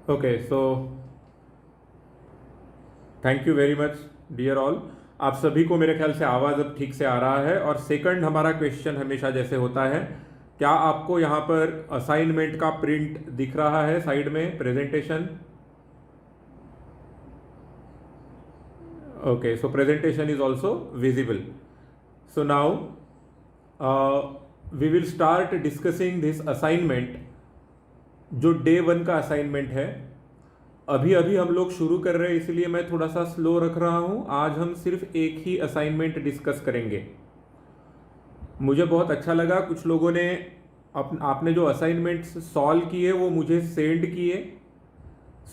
Okay, so thank you very much dear all. आप सभी को मेरे ख्याल से आवाज़ अब ठीक से आ रहा है। और सेकंड हमारा क्वेश्चन हमेशा जैसे होता है, क्या आपको यहाँ पर असाइनमेंट का प्रिंट दिख रहा है साइड में presentation? Okay, so presentation is also visible. So now we will start discussing this assignment, जो डे 1 का असाइनमेंट है। अभी अभी हम लोग शुरू कर रहे हैं, इसलिए मैं थोड़ा सा स्लो रख रहा हूं। आज हम सिर्फ एक ही असाइनमेंट डिस्कस करेंगे। मुझे बहुत अच्छा लगा, कुछ लोगों ने आपने जो असाइनमेंट्स सॉल्व किए वो मुझे सेंड किए,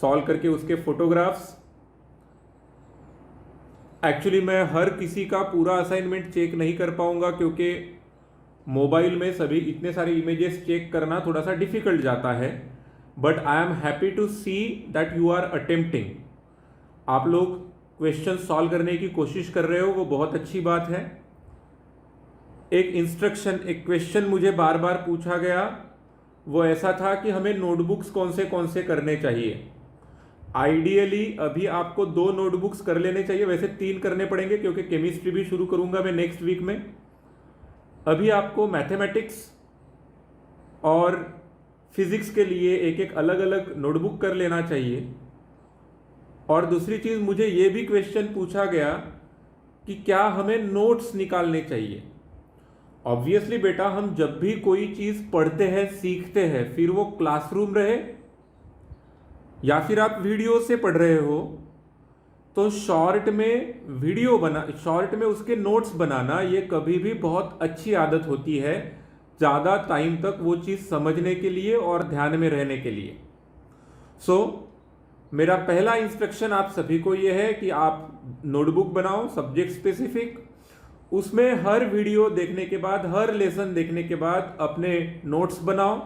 सॉल्व करके उसके फोटोग्राफ्स। एक्चुअली मैं हर किसी का पूरा असाइनमेंट चेक नहीं कर पाऊंगा, क्योंकि मोबाइल में सभी इतने सारे इमेजेस चेक करना थोड़ा सा डिफिकल्ट जाता है। But I am happy to see that you are attempting. आप लोग क्वेश्चन सॉल्व करने की कोशिश कर रहे हो, वो बहुत अच्छी बात है। एक क्वेश्चन मुझे बार बार पूछा गया, वो ऐसा था कि हमें नोटबुक्स कौन से करने चाहिए। आइडियली अभी आपको 2 नोटबुक्स कर लेने चाहिए, वैसे 3 करने पड़ेंगे क्योंकि केमिस्ट्री भी शुरू करूंगा मैं नेक्स्ट वीक में। अभी आपको मैथमेटिक्स और फिजिक्स के लिए एक एक अलग अलग नोटबुक कर लेना चाहिए। और दूसरी चीज़, मुझे ये भी क्वेश्चन पूछा गया कि क्या हमें नोट्स निकालने चाहिए। ऑब्वियसली बेटा, हम जब भी कोई चीज़ पढ़ते हैं, सीखते हैं, फिर वो क्लासरूम रहे या फिर आप वीडियो से पढ़ रहे हो, तो शॉर्ट में उसके नोट्स बनाना ये कभी भी बहुत अच्छी आदत होती है, ज़्यादा टाइम तक वो चीज़ समझने के लिए और ध्यान में रहने के लिए। मेरा पहला इंस्ट्रक्शन आप सभी को ये है कि आप नोटबुक बनाओ सब्जेक्ट स्पेसिफिक। उसमें हर वीडियो देखने के बाद, हर लेसन देखने के बाद अपने नोट्स बनाओ,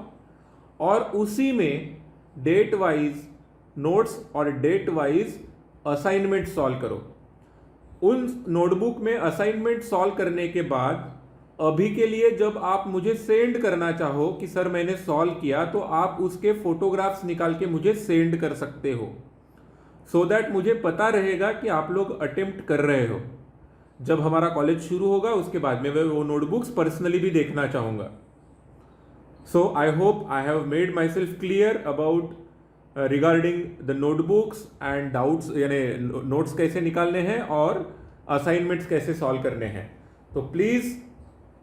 और उसी में डेट वाइज नोट्स और डेट वाइज असाइनमेंट सॉल्व करो। उन नोटबुक में असाइनमेंट सॉल्व करने के बाद अभी के लिए जब आप मुझे सेंड करना चाहो कि सर मैंने सॉल्व किया, तो आप उसके फोटोग्राफ्स निकाल के मुझे सेंड कर सकते हो, सो दैट मुझे पता रहेगा कि आप लोग अटेम्प्ट कर रहे हो। जब हमारा कॉलेज शुरू होगा उसके बाद में मैं वो नोटबुक्स पर्सनली भी देखना चाहूँगा। So I hope I have made myself clear about regarding the notebooks and doubts, यानी नोट्स कैसे निकालने हैं और असाइनमेंट्स कैसे सॉल्व करने हैं। तो प्लीज़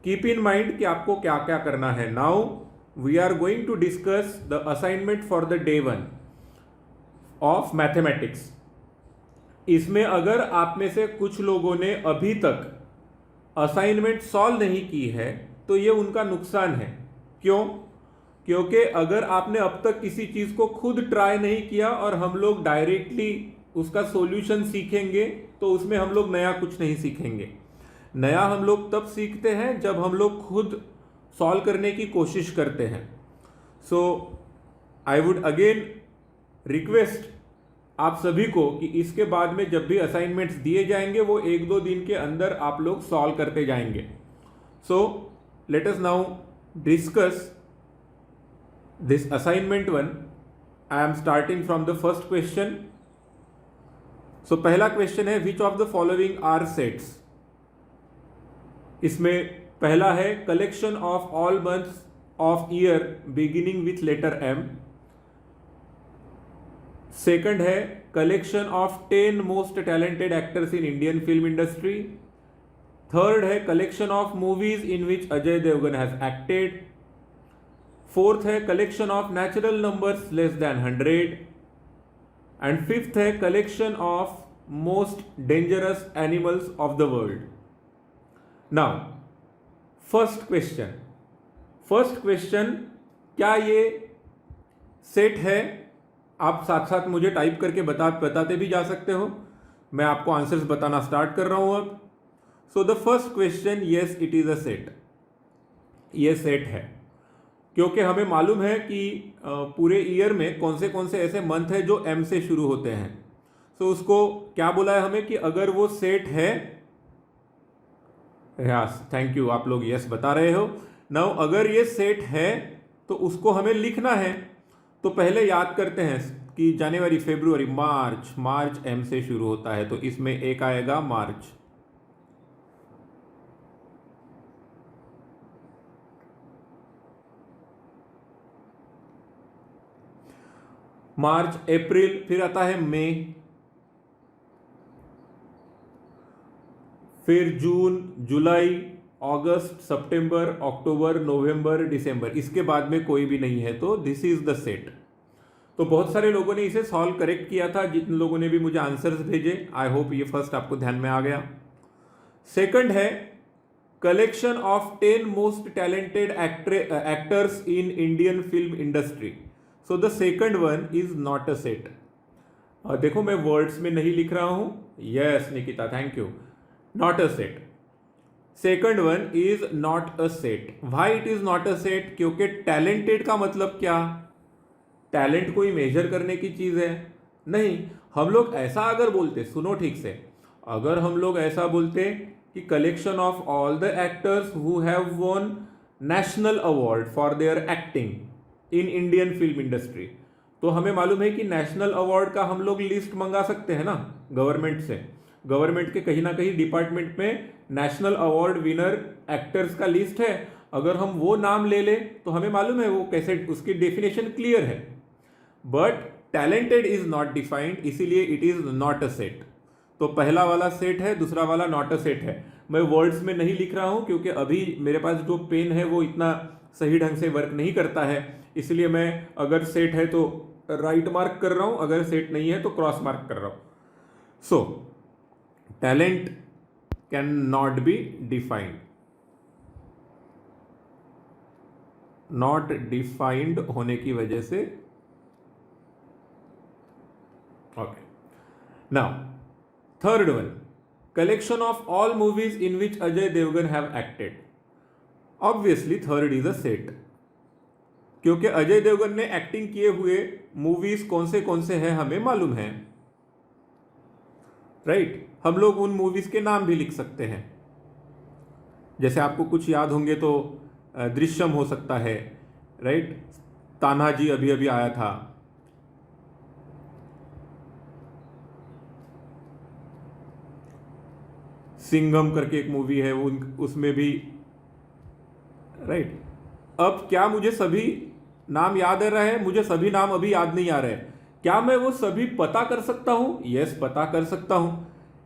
कीप इन माइंड कि आपको क्या क्या करना है। Now we are going to discuss the assignment for the day 1 of mathematics. इसमें अगर आप में से कुछ लोगों ने अभी तक असाइनमेंट सॉल्व नहीं की है, तो ये उनका नुकसान है। क्यों? क्योंकि अगर आपने अब तक किसी चीज़ को खुद ट्राई नहीं किया और हम लोग डायरेक्टली उसका सॉल्यूशन सीखेंगे, तो उसमें हम लोग नया कुछ नहीं सीखेंगे। नया हम लोग तब सीखते हैं जब हम लोग खुद सॉल्व करने की कोशिश करते हैं। सो आई वुड अगेन रिक्वेस्ट आप सभी को कि इसके बाद में जब भी असाइनमेंट्स दिए जाएंगे, वो 1-2 दिन के अंदर आप लोग सॉल्व करते जाएंगे। So let us now discuss this assignment 1. I am starting from the first question. So पहला क्वेश्चन है, which of the following are sets? इसमें पहला है collection of all months of year beginning with letter M. Second है collection of 10 most talented actors in Indian film industry. Third है collection of movies in which Ajay Devgan has acted. Fourth है collection of natural numbers less than 100, and fifth है collection of most dangerous animals of the world. Now first question, क्या ये set है? आप साथ साथ मुझे टाइप करके बताते भी जा सकते हो। मैं आपको आंसर्स बताना स्टार्ट कर रहा हूं अब। So the first question, yes it is a set. ये सेट है क्योंकि हमें मालूम है कि पूरे ईयर में कौन से ऐसे मंथ है जो एम से शुरू होते हैं। तो उसको क्या बोला है हमें कि अगर वो सेट है, यस थैंक यू, आप लोग यस बता रहे हो। नाउ अगर ये सेट है तो उसको हमें लिखना है। तो पहले याद करते हैं, कि जनवरी, फरवरी, मार्च, मार्च एम से शुरू होता है, तो इसमें एक आएगा मार्च। मार्च, अप्रैल, फिर आता है मई, फिर जून, जुलाई, अगस्त, सितंबर, अक्टूबर, नवंबर, दिसंबर, इसके बाद में कोई भी नहीं है, तो दिस इज द सेट। तो बहुत सारे लोगों ने इसे सॉल्व करेक्ट किया था, जिन लोगों ने भी मुझे आंसर्स भेजे, आई होप ये फर्स्ट आपको ध्यान में आ गया। सेकंड है collection of 10 most talented actors in Indian film industry. So the second one is not a set. देखो मैं वर्ड्स में नहीं लिख रहा हूं, yes Nikita, thank you, not a set. Second one is not a set. Why it is not a set? क्योंकि talented का मतलब क्या? टैलेंट कोई मेजर करने की चीज है? नहीं। हम लोग ऐसा अगर बोलते, सुनो ठीक से, अगर हम लोग ऐसा बोलते कि collection of all the actors who have von national award for their acting in Indian film industry, तो हमें मालूम है कि नेशनल अवार्ड का हम लोग लिस्ट मंगा सकते हैं ना गवर्नमेंट से। गवर्नमेंट के कहीं ना कहीं डिपार्टमेंट में नेशनल अवार्ड विनर एक्टर्स का लिस्ट है, अगर हम वो नाम ले ले तो हमें मालूम है वो कैसे, उसकी डेफिनेशन क्लियर है। But talented is not defined, इसीलिए it is not a set. तो पहला वाला सेट है, दूसरा वाला नॉट अ सेट है। मैं वर्ड्स में नहीं लिख रहा हूं क्योंकि अभी मेरे पास जो पेन है वो इतना सही ढंग से वर्क नहीं करता है, इसलिए मैं अगर सेट है तो राइट मार्क कर रहा हूं, अगर सेट नहीं है तो क्रॉस मार्क कर रहा हूं। So talent can not be defined, not defined होने की वजह से। Okay, now third one, collection of all movies in which Ajay Devgan have acted. Obviously third is a set, क्योंकि अजय देवगन ने एक्टिंग किए हुए मूवीज कौन से हैं हमें मालूम है, राइट? हम लोग उन मूवीज के नाम भी लिख सकते हैं, जैसे आपको कुछ याद होंगे तो दृश्यम हो सकता है, राइट? तान्हाजी अभी अभी आया था, सिंघम करके एक मूवी है वो, उसमें भी, राइट? अब क्या मुझे सभी नाम याद आ रहे हैं? मुझे सभी नाम अभी याद नहीं आ रहे हैं। क्या मैं वो सभी पता कर सकता हूं? यस, पता कर सकता हूं।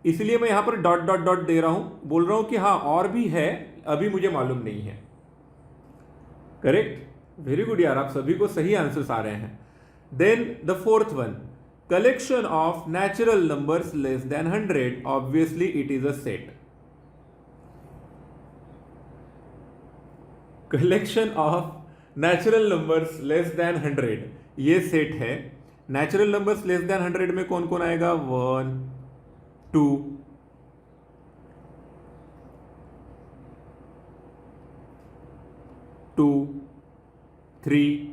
इसलिए मैं यहां पर डॉट डॉट डॉट दे रहा हूं, बोल रहा हूं कि हाँ और भी है, अभी मुझे मालूम नहीं है। करेक्ट, वेरी गुड यार, आप सभी को सही आंसर्स आ रहे हैं। Then the fourth one, collection of natural numbers less than 100, obviously it is a set. Collection of natural numbers less than 100, ये सेट है। नेचुरल नंबर्स लेस देन 100 में कौन कौन आएगा? 1, 2, 2, 3,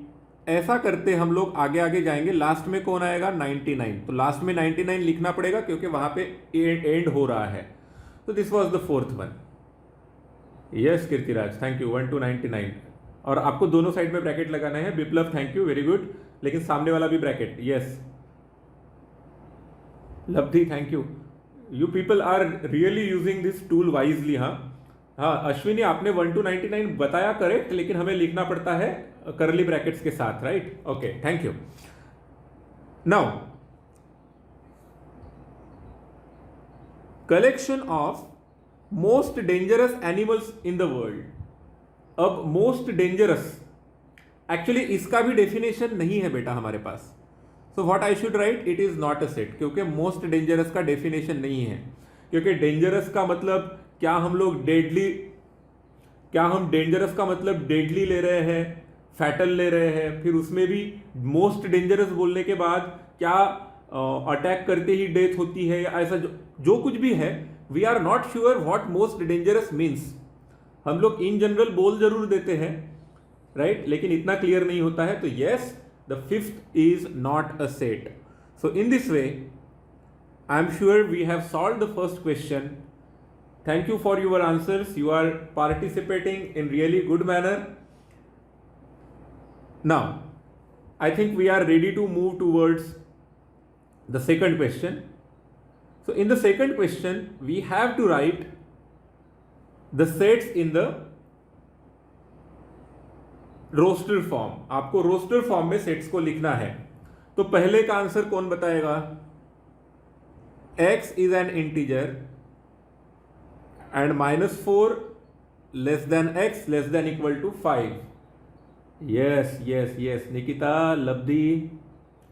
ऐसा करते हम लोग आगे आगे जाएंगे। लास्ट में कौन आएगा? 99। तो लास्ट में 99 लिखना पड़ेगा क्योंकि वहां पे एंड हो रहा है। तो this was the fourth one. Yes Kirtiraj, thank you. 1 to 99, और आपको दोनों साइड में ब्रैकेट लगाना है। Viplav, thank you, very good, लेकिन सामने वाला भी bracket. Yes Labdhi, thank you. You people are really using this tool wisely. हाँ अश्विनी, आपने 1 to 99 बताया करेक्ट, लेकिन हमें लिखना पड़ता है करली ब्रैकेट्स के साथ, right? Okay, thank you. Now collection of most dangerous animals in the world. अब मोस्ट डेंजरस, एक्चुअली इसका भी डेफिनेशन नहीं है बेटा हमारे पास। So what I should write? It is not a set, क्योंकि मोस्ट डेंजरस का डेफिनेशन नहीं है। क्योंकि डेंजरस का मतलब क्या हम लोग डेडली, क्या हम डेंजरस का मतलब डेडली ले रहे हैं, फैटल ले रहे हैं, फिर उसमें भी मोस्ट डेंजरस बोलने के बाद क्या अटैक करते ही डेथ होती है, या ऐसा जो कुछ भी है, we are not sure what most dangerous means. हम लोग इन जनरल बोल जरूर देते हैं, राइट? लेकिन इतना क्लियर नहीं होता है। तो yes, the fifth is not a set. So in this way I am sure we have solved the first question. Thank you for your answers. You are participating in really good manner. Now, I think we are ready to move towards the second question. So in the second question we have to write the sets in the roster form. आपको roster form में sets को लिखना है. तो पहले का answer कौन बताएगा? x is an integer and -4 less than x less than equal to 5. Yes yes yes, Nikita, Labdhi,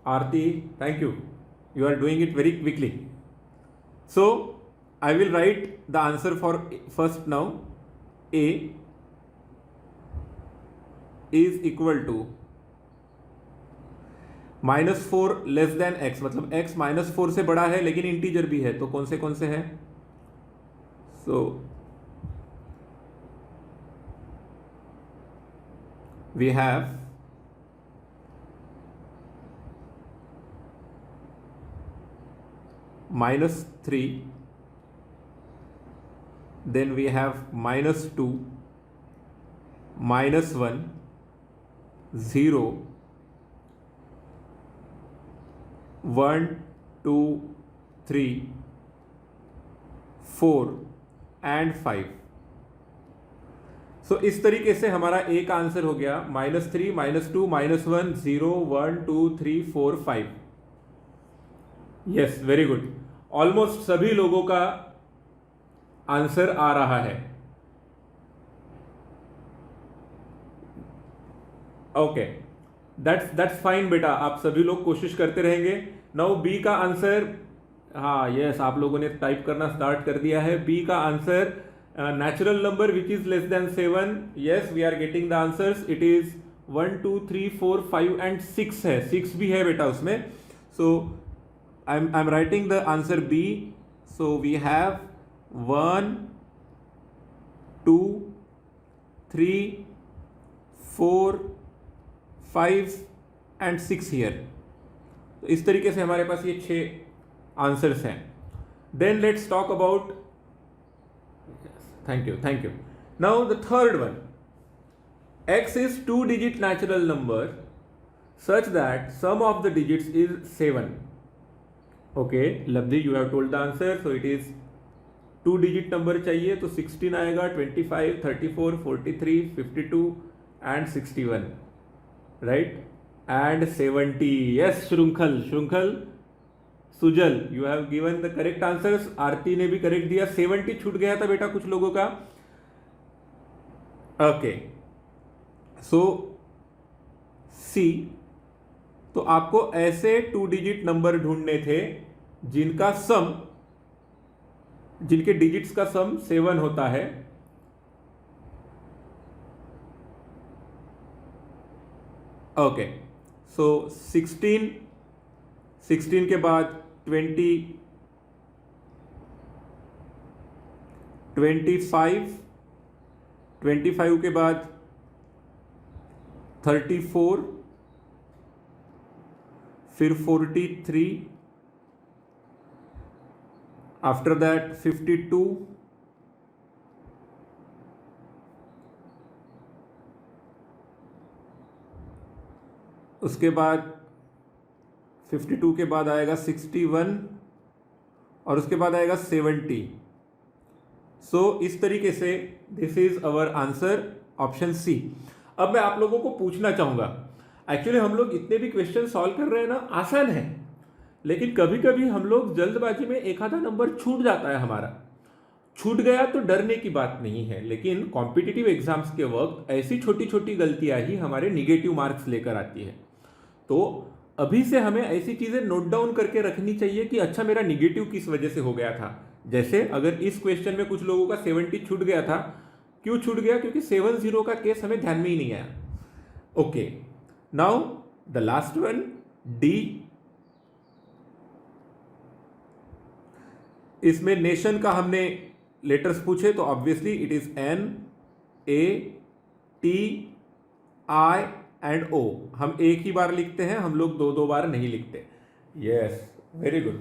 Aarti, thank you. You are doing it very quickly. So I will write the answer for first now. A is equal to -4 less than x, मतलब x -4 से बड़ा है लेकिन integer भी है. तो कौन से हैं? So we have -3, then we have -2, -1, 0, 1, 2, 3, 4 and 5. सो इस तरीके से हमारा ए का आंसर हो गया -3, -2, -1, 0, 1, 2, 3, 4, 5. Yes, very good. ऑलमोस्ट सभी लोगों का आंसर आ रहा है. ओके, दैट्स फाइन बेटा, आप सभी लोग कोशिश करते रहेंगे. नाउ बी का आंसर, हाँ यस, आप लोगों ने टाइप करना स्टार्ट कर दिया है. बी का answer natural number which is less than 7. Yes, we are getting the answers. It is 1, 2, 3, 4, 5 and 6 है. 6 भी है बेटा उसमें. सो I'm writing the answer B. So we have 1, 2, 3, 4, 5 and 6 here. तो इस तरीके से हमारे पास ये 6 आंसर्स हैं. Then let's talk about, thank you. Now the third one. X is 2-digit natural number such that sum of the digits is 7. Okay, Labdhi, you have told the answer. So it is 2-digit number चाहिए, तो 16 आएगा, 25, 34, 43, 52 and 61, right, and 70. Yes, Shrinkhal, Sujal, you have given the correct answers. Aarti ने भी correct दिया. 70 छूट गया था बेटा कुछ लोगों का. ओके, सो सी. तो आपको ऐसे 2-digit नंबर ढूंढने थे जिनका सम, जिनके डिजिट्स का सम 7 होता है. ओके, सो 16 के बाद 20, 25 के बाद 34, फिर 43, आफ्टर दैट 52, उसके बाद 52 के बाद आएगा 61 और उसके बाद आएगा 70. सो इस तरीके से this is our answer, option C. अब मैं आप लोगों को पूछना चाहूंगा, एक्चुअली हम लोग इतने भी क्वेश्चन सॉल्व कर रहे हैं ना, आसान है, लेकिन कभी कभी हम लोग जल्दबाजी में एक आधा नंबर छूट जाता है. हमारा छूट गया तो डरने की बात नहीं है, लेकिन कॉम्पिटिटिव एग्जाम्स के वक्त ऐसी छोटी छोटी गलतियां ही हमारे निगेटिव मार्क्स लेकर आती है. तो अभी से हमें ऐसी चीजें नोट डाउन करके रखनी चाहिए कि अच्छा मेरा निगेटिव किस वजह से हो गया था. जैसे अगर इस क्वेश्चन में कुछ लोगों का 70 छूट गया था. क्यों छूट गया? क्योंकि 70 का केस हमें ध्यान में ही नहीं आया. Okay, now the last one, D. इसमें नेशन का हमने लेटर्स पूछे, तो obviously it is N, A, T, I and O. हम एक ही बार लिखते हैं, हम लोग दो बार नहीं लिखते. Yes, very good.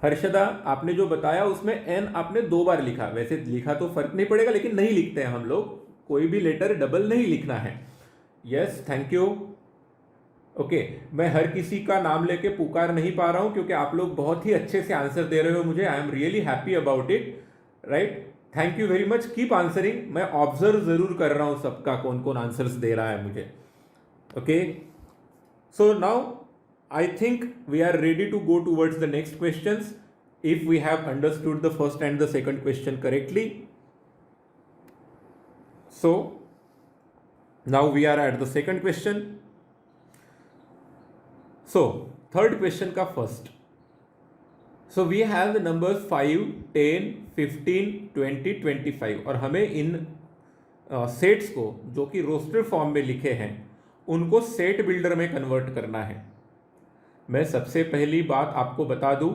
हर्षदा, आपने जो बताया उसमें N आपने 2 बार लिखा. वैसे लिखा तो फर्क नहीं पड़ेगा, लेकिन नहीं लिखते हैं हम लोग. कोई भी लेटर डबल नहीं लिखना है. Yes, thank you. ओके मैं हर किसी का नाम लेके पुकार नहीं पा रहा हूं क्योंकि आप लोग बहुत ही अच्छे से आंसर दे रहे हो मुझे. I am really happy about it. Right, thank you very much. Keep answering. मैं ऑब्जर्व जरूर कर रहा हूं सबका कौन कौन आंसर्स दे रहा है मुझे. Okay, so now I think we are ready to go towards the next questions if we have understood the first and the second question correctly. So now we are at the second question. So third question का first. So we have the numbers 5, 10, 15, 20, 25 और हमें इन sets को जो कि roster form में लिखे हैं उनको सेट बिल्डर में कन्वर्ट करना है. मैं सबसे पहली बात आपको बता दूं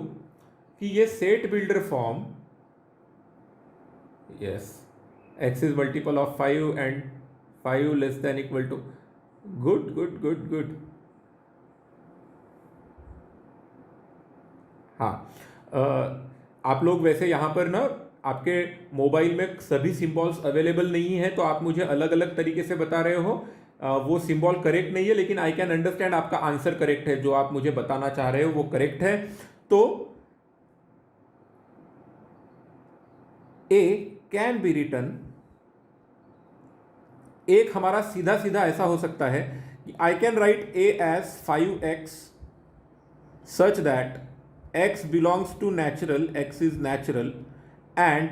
कि ये set builder form, yes, x is multiple of 5 and 5 less than equal to, good good good good. हाँ, आप लोग वैसे यहाँ पर ना आपके मोबाइल में सभी सिंबल्स अवेलेबल नहीं है तो आप मुझे अलग अलग तरीके से बता रहे हो. वो सिंबल करेक्ट नहीं है लेकिन आई कैन अंडरस्टैंड आपका आंसर करेक्ट है. जो आप मुझे बताना चाह रहे हो वो करेक्ट है. तो ए कैन बी रिटन, एक हमारा सीधा सीधा ऐसा हो सकता है कि I can write A as 5x such that x belongs to natural, x is natural and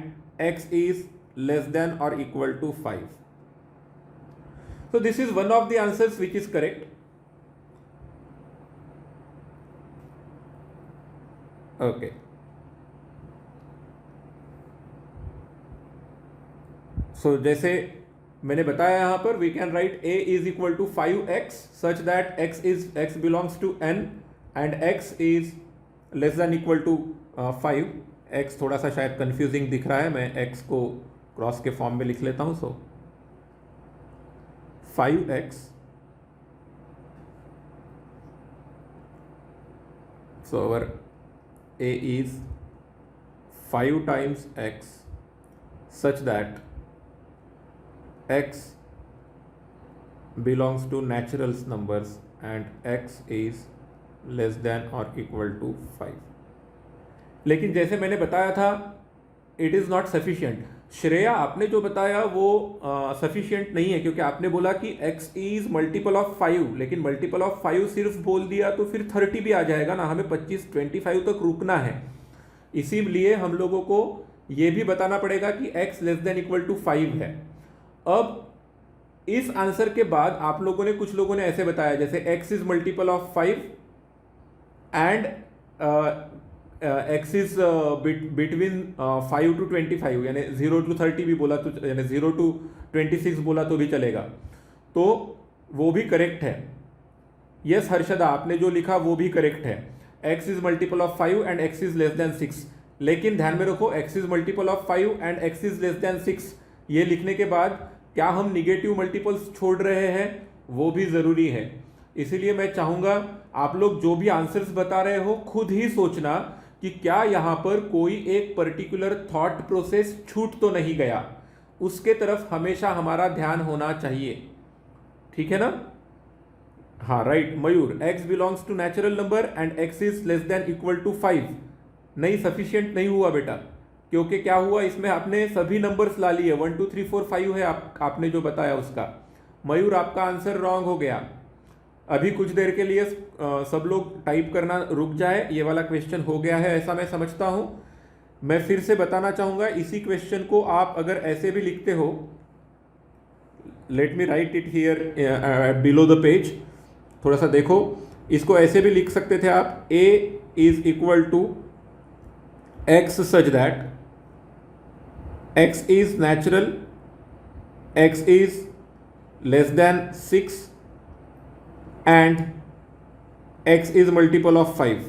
x is less than और equal to 5. So this is one of the answers which is correct. Okay. So जैसे मैंने बताया यहाँ पर we can write a is equal to 5x such that x belongs to n and x is less than equal to 5. x थोड़ा सा शायद confusing दिख रहा है, मैं x को क्रॉस के फॉर्म में लिख लेता हूँ. So 5x, so our a is 5 times x such that x belongs to natural numbers and x is less than or equal to 5. लेकिन जैसे मैंने बताया था it is not sufficient. Shreya, आपने जो बताया वो सफिशिएंट नहीं है क्योंकि आपने बोला कि x इज मल्टीपल ऑफ 5, लेकिन मल्टीपल ऑफ 5 सिर्फ बोल दिया तो फिर 30 भी आ जाएगा ना. हमें 25 तक रुकना है. इसीलिए हम लोगों को ये भी बताना पड़ेगा कि x less than equal to 5 है. अब इस आंसर के बाद आप लोगों ने, कुछ लोगों ने ऐसे बताया जैसे x is multiple of 5 and x is between 5 to 25, यानी 0 to 30 भी बोला तो, यानी 0 to 26 बोला तो भी चलेगा. तो वो भी करेक्ट है. यस हर्षदा, आपने जो लिखा वो भी करेक्ट है. x is multiple of 5 and x is less than 6. लेकिन ध्यान में रखो x is multiple of 5 and x is less than 6 ये लिखने के बाद क्या हम निगेटिव मल्टीपल्स छोड़ रहे हैं, वो भी ज़रूरी है. इसीलिए मैं चाहूँगा आप लोग जो भी आंसर्स बता रहे हो खुद ही सोचना कि क्या यहाँ पर कोई एक पर्टिकुलर थॉट प्रोसेस छूट तो नहीं गया. उसके तरफ हमेशा हमारा ध्यान होना चाहिए. ठीक है ना? हाँ right. Mayur, x belongs to natural number and x is less than equal to 5. नहीं, सफिशिएंट नहीं हुआ बेटा, क्योंकि क्या हुआ इसमें आपने सभी नंबर्स ला लिए. 1 2 3 4 5 है आपने जो बताया उसका. मयूर, आपका आंसर रॉन्ग हो गया. अभी कुछ देर के लिए सब लोग टाइप करना रुक जाए. ये वाला क्वेश्चन हो गया है ऐसा मैं समझता हूँ. मैं फिर से बताना चाहूँगा, इसी क्वेश्चन को आप अगर ऐसे भी लिखते हो, let me right it here below the page. थोड़ा सा देखो, इसको ऐसे भी लिख सकते थे आप. a is equal to x such that x is natural, x is less than 6 and x is multiple of 5.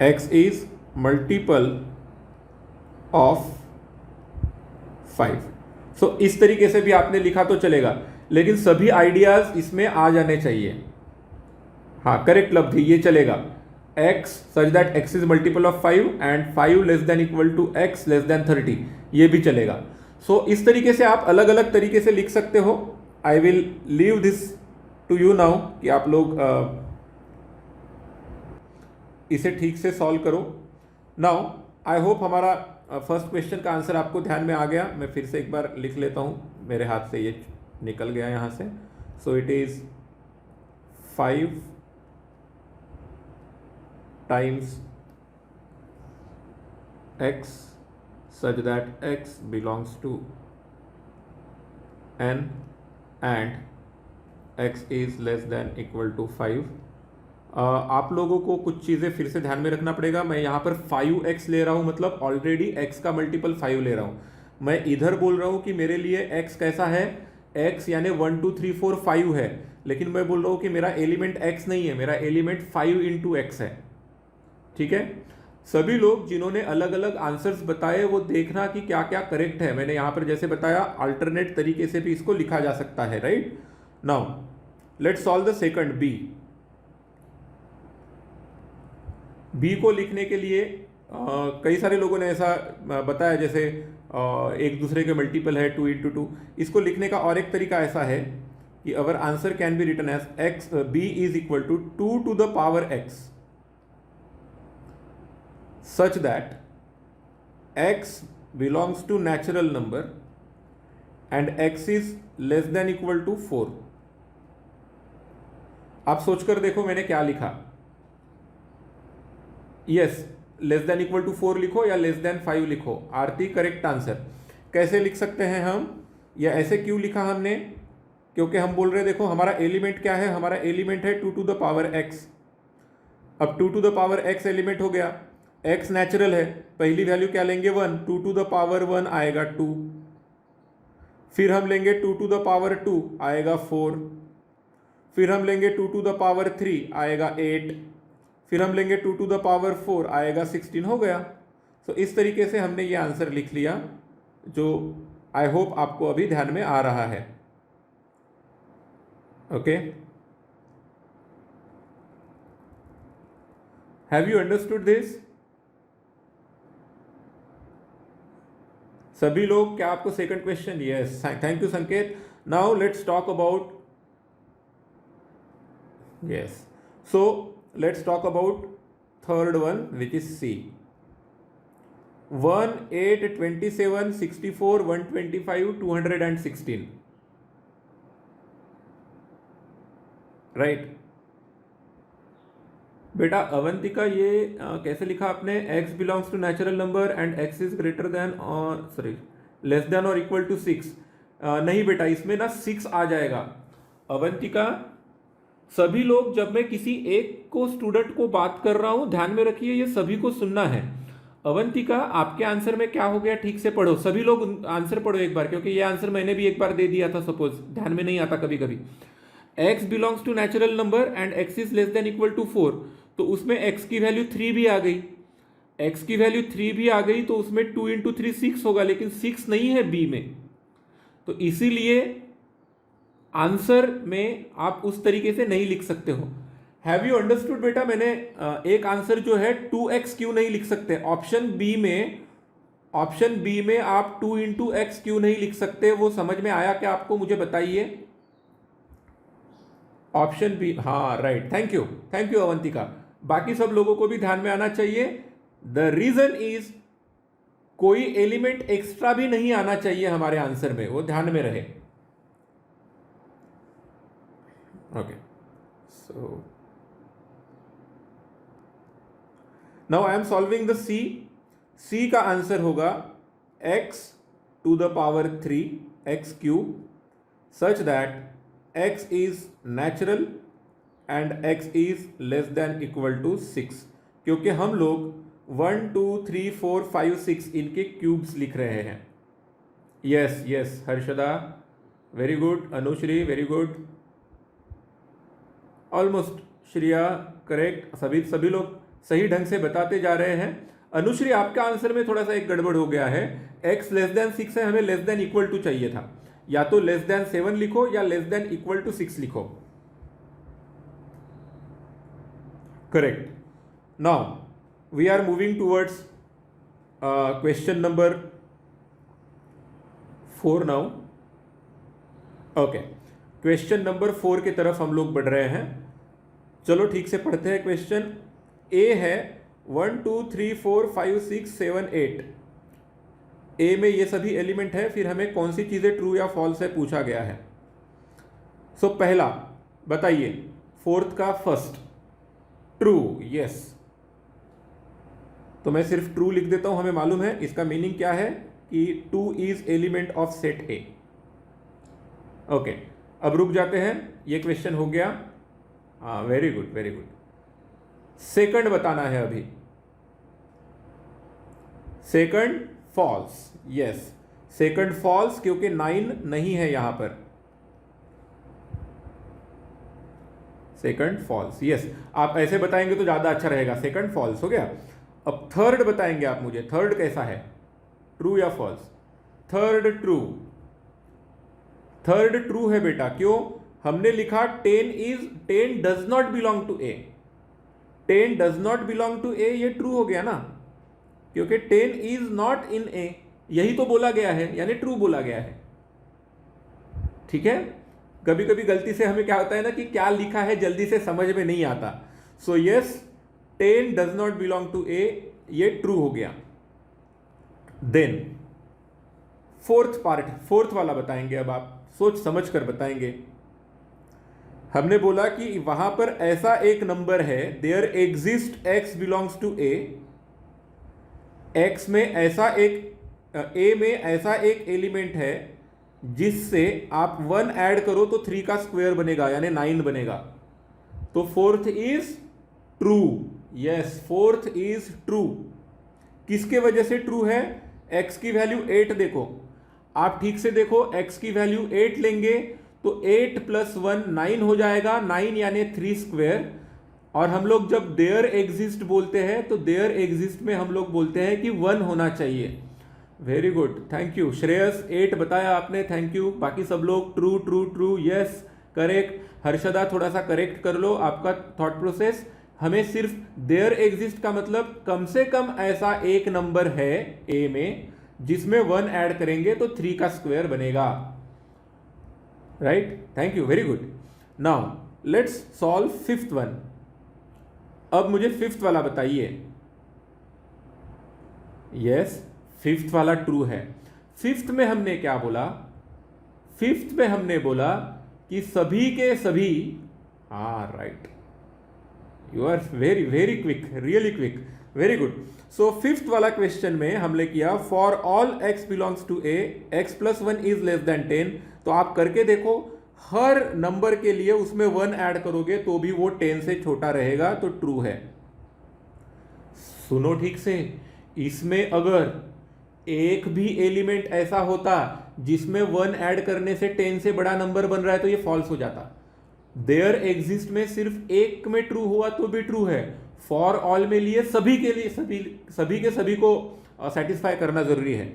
x is multiple of 5. So इस तरीके से भी आपने लिखा तो चलेगा, लेकिन सभी आइडियाज इसमें आ जाने चाहिए. हाँ करेक्ट लब्धि, ये चलेगा. x such that x is multiple of 5 and 5 less than equal to x less than 30, ये भी चलेगा. सो इस तरीके से आप अलग अलग तरीके से लिख सकते हो. I will leave this to you now कि आप लोग इसे ठीक से सॉल्व करो. नाउ आई होप हमारा फर्स्ट क्वेश्चन का आंसर आपको ध्यान में आ गया. मैं फिर से एक बार लिख लेता हूँ, मेरे हाथ से ये निकल गया यहाँ से. सो it is 5 times x such that x belongs to n and x is less than equal to 5. आप लोगों को कुछ चीज़ें फिर से ध्यान में रखना पड़ेगा. मैं यहाँ पर 5x ले रहा हूँ, मतलब ऑलरेडी x का मल्टीपल 5 ले रहा हूँ. मैं इधर बोल रहा हूँ कि मेरे लिए x कैसा है, x यानी 1 2 3 4 5 है, लेकिन मैं बोल रहा हूँ कि मेरा एलिमेंट x नहीं है, मेरा एलिमेंट 5 इंटू एक्स है. ठीक है. सभी लोग जिन्होंने अलग अलग आंसर्स बताए वो देखना कि क्या क्या करेक्ट है. मैंने यहां पर जैसे बताया अल्टरनेट तरीके से भी इसको लिखा जा सकता है. Right. Now let's solve the second B. B को लिखने के लिए कई सारे लोगों ने ऐसा बताया, जैसे एक दूसरे के मल्टीपल है 2 इंटू 2. इसको लिखने का और एक तरीका ऐसा है कि our answer can be written as X B is equal to 2 to the power X such that x belongs to natural number and x is less than equal to 4. आप सोचकर देखो मैंने क्या लिखा. Yes, less than equal to 4 लिखो या less than 5 लिखो. Aarti correct answer. कैसे लिख सकते हैं हम, या ऐसे क्यों लिखा हमने, क्योंकि हम बोल रहे देखो हमारा एलिमेंट क्या है, हमारा एलिमेंट है 2 टू द पावर x. अब 2 to the power x element हो गया, x नेचुरल है, पहली वैल्यू क्या लेंगे 1, 2 टू द पावर 1 आएगा 2, फिर हम लेंगे 2 टू द पावर 2 आएगा 4, फिर हम लेंगे 2 टू द पावर 3 आएगा 8, फिर हम लेंगे 2 टू द पावर 4 आएगा 16. हो गया. तो इस तरीके से हमने ये आंसर लिख लिया, जो आई होप आपको अभी ध्यान में आ रहा है. Okay. Have you understood this? सभी लोग, क्या आपको second question? Yes, thank you Sanket. Now let's talk about, yes, so let's talk about third one which is C. 1 8 27 64 125 216. Right. बेटा अवंतिका, ये कैसे लिखा आपने? x belongs to natural number and x is greater than और सॉरी लेस देन और equal to 6. नहीं बेटा, इसमें ना 6 आ जाएगा. अवंतिका, सभी लोग, जब मैं किसी एक को स्टूडेंट को बात कर रहा हूं, ध्यान में रखिए ये सभी को सुनना है. अवंतिका, आपके आंसर में क्या हो गया, ठीक से पढ़ो. सभी लोग आंसर पढ़ो एक बार, क्योंकि ये आंसर मैंने भी एक बार दे दिया था, सपोज ध्यान में नहीं आता कभी कभी. x belongs to natural number and x is less than equal to 4, तो उसमें x की वैल्यू 3 भी आ गई. x की वैल्यू 3 भी आ गई तो उसमें 2 इंटू 3 6 होगा, लेकिन 6 नहीं है b में. तो इसीलिए आंसर में आप उस तरीके से नहीं लिख सकते हो. हैव यू अंडरस्टूड बेटा? मैंने एक आंसर जो है 2x क्यों नहीं लिख सकते, ऑप्शन बी में आप 2 इंटू एक्स क्यों नहीं लिख सकते, वो समझ में आया क्या आपको? मुझे बताइए. ऑप्शन बी, हाँ राइट. Thank you Avantika. बाकी सब लोगों को भी ध्यान में आना चाहिए. द रीजन इज कोई एलिमेंट एक्स्ट्रा भी नहीं आना चाहिए हमारे आंसर में, वो ध्यान में रहे. Okay. So now I am solving the C. C का आंसर होगा x to the power 3 x cube such that x is natural and x is less than equal to 6. क्योंकि हम लोग 1 2 3 4 5 6 इनके क्यूब्स लिख रहे हैं. Yes Harshada, very good. Anushree, very good. Almost. Shriya, correct. सभी लोग सही ढंग से बताते जा रहे हैं. अनुश्री, आपका आंसर में थोड़ा सा एक गड़बड़ हो गया है. x लेस देन 6 है, हमें लेस देन इक्वल टू चाहिए था. या तो लेस देन 7 लिखो या लेस देन इक्वल टू 6 लिखो. Correct. Now we are moving towards question number 4 now. Okay, question number 4 की तरफ हम लोग बढ़ रहे हैं। चलो ठीक से पढ़ते हैं। क्वेश्चन ए है 1 2 3 4 5 6 7 8। ए में ये सभी एलिमेंट है, फिर हमें कौन सी चीज़ें ट्रू या फॉल्स है पूछा गया है। सो पहला बताइए, फोर्थ का फर्स्ट ट्रू, यस। तो मैं सिर्फ ट्रू लिख देता हूं, हमें मालूम है इसका मीनिंग क्या है कि 2 is element of set A. Okay, अब रुक जाते हैं, ये क्वेश्चन हो गया। हाँ, very good very good. Second बताना है अभी। Second false, yes, second false, क्योंकि 9 नहीं है यहां पर। Second false, yes. आप ऐसे बताएंगे तो ज्यादा अच्छा रहेगा। सेकंड फॉल्स हो गया। अब थर्ड बताएंगे आप मुझे, थर्ड कैसा है, ट्रू या false? Third true, third true है बेटा। क्यों? हमने लिखा 10 does not belong to A. 10 does not belong to A, ये ट्रू हो गया ना, क्योंकि 10 इज नॉट इन ए, यही तो बोला गया है, यानी ट्रू बोला गया है। ठीक है, कभी कभी गलती से हमें क्या होता है ना कि क्या लिखा है जल्दी से समझ में नहीं आता। So yes, 10 does not belong to A, ये ट्रू हो गया। देन फोर्थ पार्ट, फोर्थ वाला बताएंगे। अब आप सोच समझ कर बताएंगे। हमने बोला कि वहां पर ऐसा एक नंबर है, there exist X belongs to A. X में ऐसा एक, ए में ऐसा एक एलिमेंट है जिससे आप 1 ऐड करो तो 3 का स्क्वायर बनेगा, यानी 9 बनेगा। तो fourth is true, yes, fourth is true. किसके वजह से ट्रू है? x की वैल्यू 8 देखो, आप ठीक से देखो, x की वैल्यू 8 लेंगे तो 8 प्लस 1 9 हो जाएगा, 9 यानी 3 स्क्वायर। और हम लोग जब देयर एग्जिस्ट बोलते हैं तो देयर एग्जिस्ट में हम लोग बोलते हैं कि 1 होना चाहिए। Very good, thank you Shreyas, 8 बताया आपने, थैंक यू। बाकी सब लोग true true true, yes, correct. Harshada थोड़ा सा करेक्ट कर लो आपका थॉट प्रोसेस। हमें सिर्फ देयर एग्जिस्ट का मतलब कम से कम ऐसा एक नंबर है ए में जिसमें 1 ऐड करेंगे तो 3 का स्क्वायर बनेगा। Right, thank you, very good. Now let's solve fifth one. अब मुझे फिफ्थ वाला बताइए। यस, फिफ्थ वाला ट्रू है। फिफ्थ में हमने क्या बोला? फिफ्थ में हमने बोला कि सभी के सभी, हाँ right, you are very very quick, really quick, very good. So fifth वाला क्वेश्चन में हमने किया for all x belongs to a, x plus 1 is less than 10। तो आप करके देखो, हर नंबर के लिए उसमें 1 ऐड करोगे तो भी वो 10 से छोटा रहेगा, तो ट्रू है। सुनो ठीक से, इसमें अगर एक भी एलिमेंट ऐसा होता जिसमें 1 ऐड करने से 10 से बड़ा नंबर बन रहा है तो ये फॉल्स हो जाता। देयर एग्जिस्ट में सिर्फ एक में ट्रू हुआ तो भी ट्रू है। फॉर ऑल में लिए सभी के लिए, सभी के सभी को सेटिस्फाई करना जरूरी है।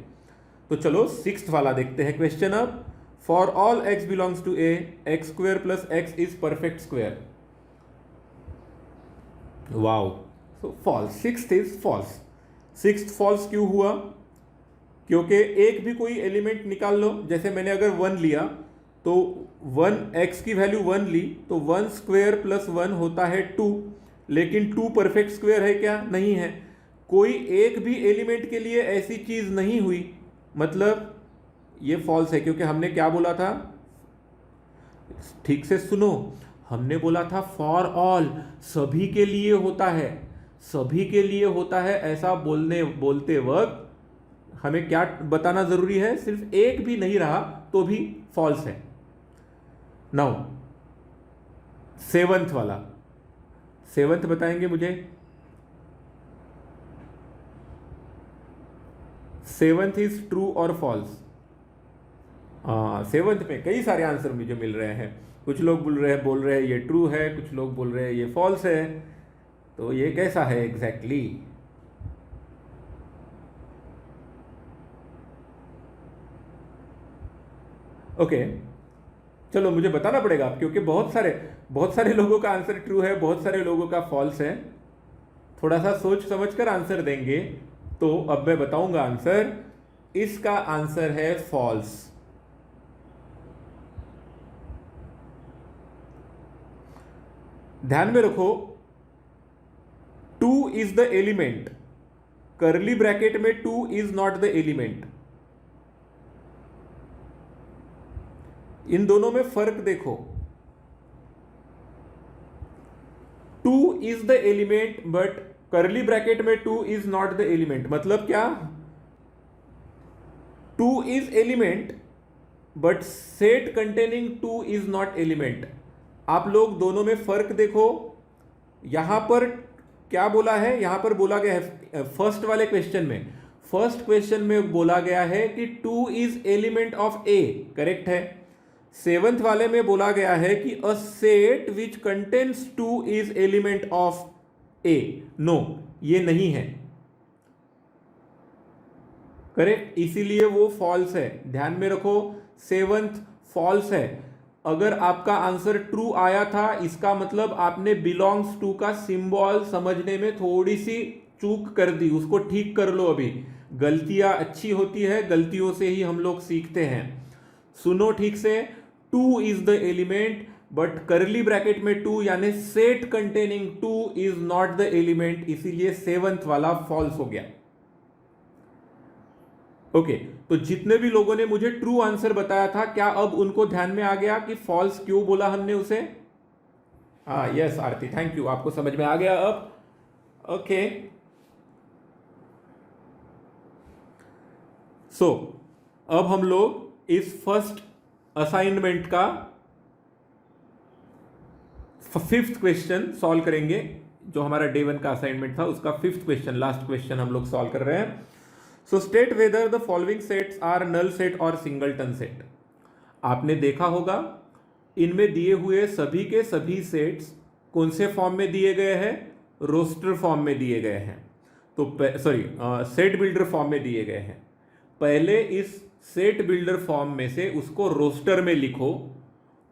तो चलो सिक्स्थ वाला देखते हैं क्वेश्चन। अब for all x belongs to a, x square plus x is perfect square. Wow, so false, sixth is false. Sixth false क्यों हुआ? क्योंकि एक भी कोई एलिमेंट निकाल लो, जैसे मैंने अगर 1 लिया तो 1, x की वैल्यू 1 ली तो 1 स्क्वायर प्लस 1 होता है 2, लेकिन 2 परफेक्ट स्क्वायर है क्या? नहीं है। कोई एक भी एलिमेंट के लिए ऐसी चीज नहीं हुई, मतलब ये फॉल्स है। क्योंकि हमने क्या बोला था, ठीक से सुनो, हमने बोला था फॉर ऑल, सभी के लिए होता है, सभी के लिए होता है। ऐसा बोलते वक्त हमें क्या बताना जरूरी है? सिर्फ एक भी नहीं रहा तो भी फॉल्स है। नाउ सेवंथ वाला, सेवंथ बताएंगे मुझे। सेवंथ इज ट्रू और फॉल्स? सेवंथ में कई सारे आंसर मुझे मिल रहे हैं। कुछ लोग बोल रहे हैं ये ट्रू है, कुछ लोग बोल रहे हैं ये फॉल्स है। तो ये कैसा है एग्जैक्टली? ओके, चलो मुझे बताना पड़ेगा क्योंकि बहुत सारे लोगों का आंसर ट्रू है, बहुत सारे लोगों का फॉल्स है। थोड़ा सा सोच समझ कर आंसर देंगे। तो अब मैं बताऊंगा आंसर। इसका आंसर है फॉल्स। ध्यान में रखो, 2 is the element, curly bracket में 2 इज नॉट द एलिमेंट। इन दोनों में फर्क देखो, 2 is the element but curly bracket में 2 इज नॉट द एलिमेंट। मतलब क्या, 2 is element but set containing 2 is not element. आप लोग दोनों में फर्क देखो। यहां पर क्या बोला है, यहां पर बोला गया है फर्स्ट वाले क्वेश्चन में, फर्स्ट क्वेश्चन में बोला गया है कि 2 is element of A, correct है। सेवंथ वाले में बोला गया है कि a set which contains 2 is element of A. No, ये नहीं है, करेक्ट, इसीलिए वो फॉल्स है। ध्यान में रखो, सेवंथ फॉल्स है। अगर आपका आंसर ट्रू आया था, इसका मतलब आपने बिलोंग्स टू का सिंबल समझने में थोड़ी सी चूक कर दी, उसको ठीक कर लो। अभी गलतियां अच्छी होती है, गलतियों से ही हम लोग सीखते हैं। सुनो ठीक से, 2 इज द एलिमेंट बट करली ब्रैकेट में 2 यानी set containing 2 is not the element, इसीलिए सेवंथ वाला फॉल्स हो गया। ओके, तो जितने भी लोगों ने मुझे ट्रू आंसर बताया था, क्या अब उनको ध्यान में आ गया कि फॉल्स क्यों बोला हमने उसे? हाँ, यस आरती, थैंक यू, आपको समझ में आ गया अब। ओके, सो अब हम लोग इस फर्स्ट असाइनमेंट का 5th क्वेश्चन सॉल्व करेंगे। जो हमारा डे 1 का असाइनमेंट था उसका 5th क्वेश्चन, लास्ट क्वेश्चन हम लोग सॉल्व कर रहे हैं। So state whether the following sets are null set और सिंगलटन सेट। आपने देखा होगा इनमें दिए हुए सभी के सभी सेट्स कौन से फॉर्म में दिए गए हैं? रोस्टर फॉर्म में दिए गए हैं। तो सॉरी, सेट बिल्डर फॉर्म में दिए गए हैं। पहले इस सेट बिल्डर फॉर्म में से उसको रोस्टर में लिखो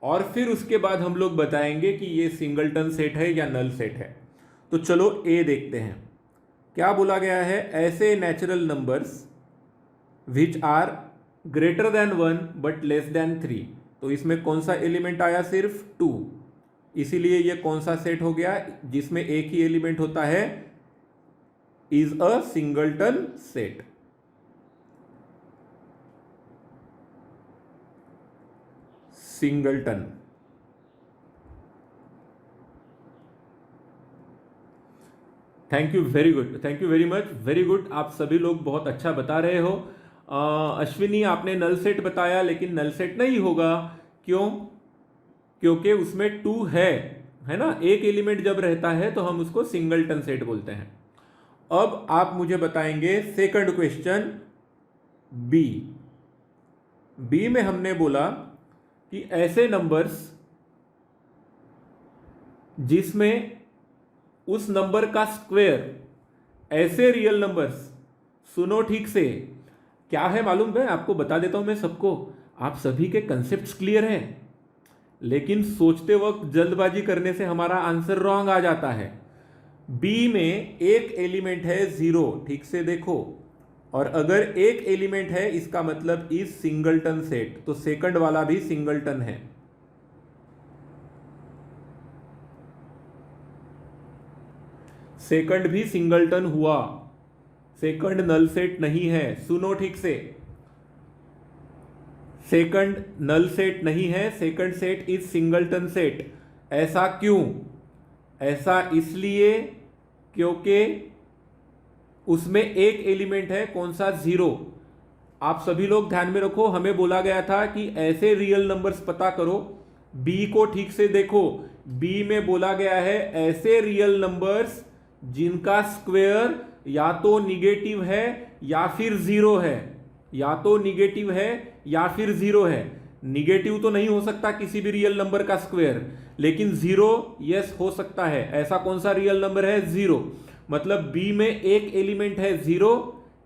और फिर उसके बाद हम लोग बताएंगे कि ये सिंगलटन सेट है या नल सेट है। तो चलो ए देखते हैं, क्या बोला गया है? ऐसे natural numbers which are greater than 1 but less than 3। तो इसमें कौन सा एलिमेंट आया? सिर्फ 2, इसीलिए ये कौन सा सेट हो गया? जिसमें एक ही एलिमेंट होता है, is a singleton set. Singleton. Thank you, very good, thank you very much, very good. आप सभी लोग बहुत अच्छा बता रहे हो। अश्विनी, आपने नल सेट बताया, लेकिन नल सेट नहीं होगा। क्यों? क्योंकि उसमें 2 है ना। एक एलिमेंट जब रहता है तो हम उसको सिंगलटन सेट बोलते हैं। अब आप मुझे बताएंगे सेकंड क्वेश्चन बी। बी में हमने बोला कि ऐसे नंबर्स जिसमें उस नंबर का स्क्वायर, ऐसे रियल नंबर्स, सुनो ठीक से, क्या है मालूम है? आपको बता देता हूं मैं सबको। आप सभी के कंसेप्ट्स क्लियर हैं, लेकिन सोचते वक्त जल्दबाजी करने से हमारा आंसर रॉन्ग आ जाता है। बी में एक एलिमेंट है 0, ठीक से देखो, और अगर एक एलिमेंट है इसका मतलब इज सिंगलटन सेट, तो सेकंड वाला भी सिंगलटन है। सेकंड भी सिंगलटन हुआ, सेकंड नल सेट नहीं है। सुनो ठीक से, सेकंड नल सेट नहीं है, second set is singleton set. ऐसा क्यों? ऐसा इसलिए क्योंकि उसमें एक एलिमेंट है, कौन सा? 0। आप सभी लोग ध्यान में रखो, हमें बोला गया था कि ऐसे रियल नंबर्स पता करो। बी को ठीक से देखो, बी में बोला गया है ऐसे रियल नंबर्स जिनका स्क्वायर या तो निगेटिव है या फिर 0 है, या तो निगेटिव है या फिर 0 है। निगेटिव तो नहीं हो सकता किसी भी रियल नंबर का स्क्वायर, लेकिन 0 यस हो सकता है। ऐसा कौन सा रियल नंबर है? 0। मतलब बी में एक एलिमेंट है 0,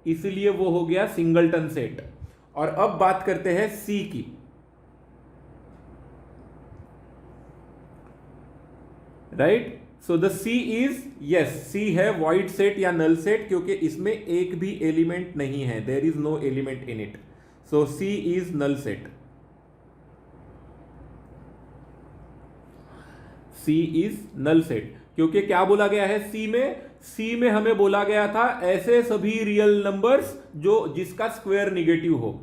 इसलिए वो हो गया सिंगलटन सेट। और अब बात करते हैं सी की। Right, so the C is, yes, C है वॉइड सेट या नल सेट, क्योंकि इसमें एक भी एलिमेंट नहीं है, there is no element in it, so C is null set. C is null set, क्योंकि क्या बोला गया है सी में हमें बोला गया था ऐसे सभी रियल नंबर्स जिसका स्क्वायर निगेटिव हो,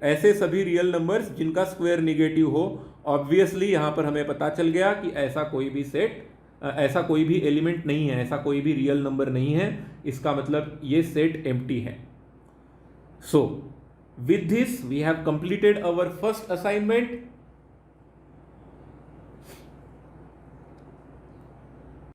ऐसे सभी रियल नंबर्स जिनका स्क्वायर निगेटिव हो। ऑब्वियसली यहां पर हमें पता चल गया कि ऐसा कोई भी एलिमेंट नहीं है, ऐसा कोई भी रियल नंबर नहीं है, इसका मतलब ये सेट एम्प्टी है। So with this we have completed our first assignment.